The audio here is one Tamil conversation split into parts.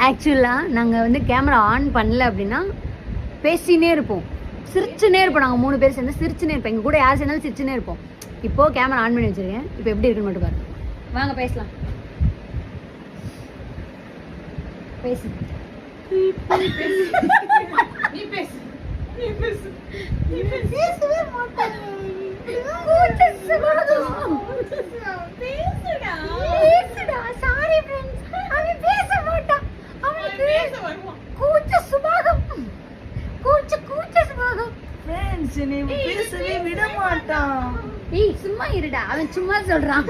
ஆக்சுவலாக நாங்கள் வந்து கேமரா ஆன் பண்ணல அப்படின்னா பேசினே இருப்போம், சிரிச்சுனே இருப்போம். நாங்கள் 3 பேர் சேர்ந்து சிரிச்சுனே இருப்போம். எங்கள் கூட யார் சேர்ந்தாலும் சிரிச்சுனே இருப்போம். இப்போது கேமரா ஆன் பண்ணி வச்சுருக்கேன். இப்போ எப்படி இருக்குன்னு மட்டும் பாருங்க. வாங்க பேசலாம். பேசு. பேசவே மாட்டேன். பேசுடா. Sorry friends. அவன் பேச மாட்டான். அவனுக்கு கூச்ச சுபாவம். கூச்ச சுபாவம். ஃப்ரெண்ட்ஸ் நீ பேசவே விட மாட்டான். ஏய் சும்மா இருடா, அவன் சும்மா சொல்றான்.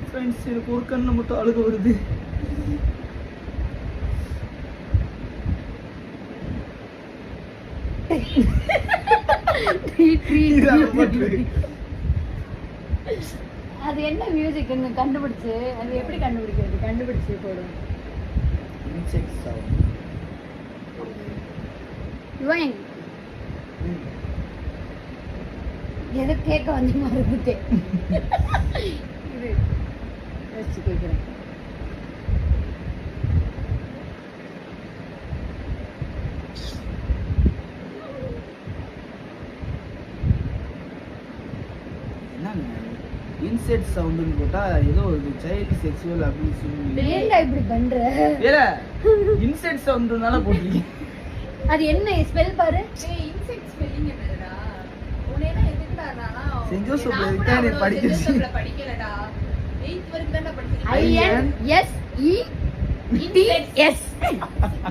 ஃப்ரெண்ட்ஸ் எனக்கு ஒரு கண்ணு மட்டும் அழுக வருது. அது என்ன மியூசிக் கண்டுபிடிச்சு, அது எப்படி கண்டுபிடிக்கிறது? கண்டுபிடிச்சு போடும். இவன் எதை கேட்க வந்து மறந்துட்டேன். இது யோசிச்சு கேட்குறேன். இன்செட் சவுண்ட்னு போட்டா ஏதோ ஒரு சைல்ட் செக்சுவல் அபியூஸ். ஏன்டா இப்படி பண்ற? வேற இன்செட் சவுண்ட்னால போடுறீங்க. அது என்ன ஸ்பெல் பாரு. ஏய் இன்செக்ட் ஸ்பெல்லிங் என்னடா? உனேனா எதுக்குடா நானா? சென்ட் ஜோசப்ல இருக்கா நீ படிக்கல. சென்ட் ஜோசப்ல படிக்கலடா. 8th வரைக்கும் தான் படிச்சேன். INSETS.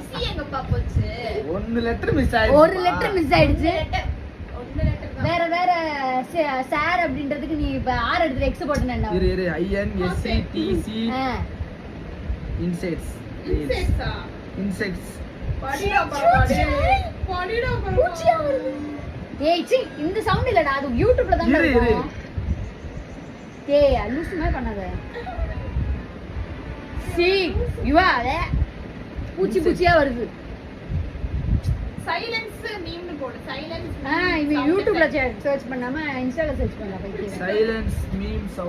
சி எங்கப்பா போச்சு? ஒரு லெட்டர் மிஸ் ஆயிடுச்சு. ஒரு லெட்டர் மிஸ் ஆயிடுச்சு. ஒன்னு லெட்டர் தான். வேற சார் அப்படின்றதுக்கு நீ இப்ப R எடுத்து X போட்டேன்னா இரு INSETS இன்செக்ட்ஸ். இன்செக்ட்ஸா? இன்செக்ட்ஸ். படிடா பரவாடே. படிடா பூச்சியா பரவாடே. வருது. ஏய் சி இந்த சவுண்ட் இல்லடா, அது யூடியூப்ல தான் இரு. இருக்கும். ஏய் லூசுமே பண்ணாத. சி இவால பூச்சியா வருது. சைலன்ஸ் மீம்னு போடு. சைலன்ஸ். இவன் யூடியூப்ல சர்ச் பண்ணாம இன்ஸ்டால சர்ச் பண்ணலாம். Silence meme sound.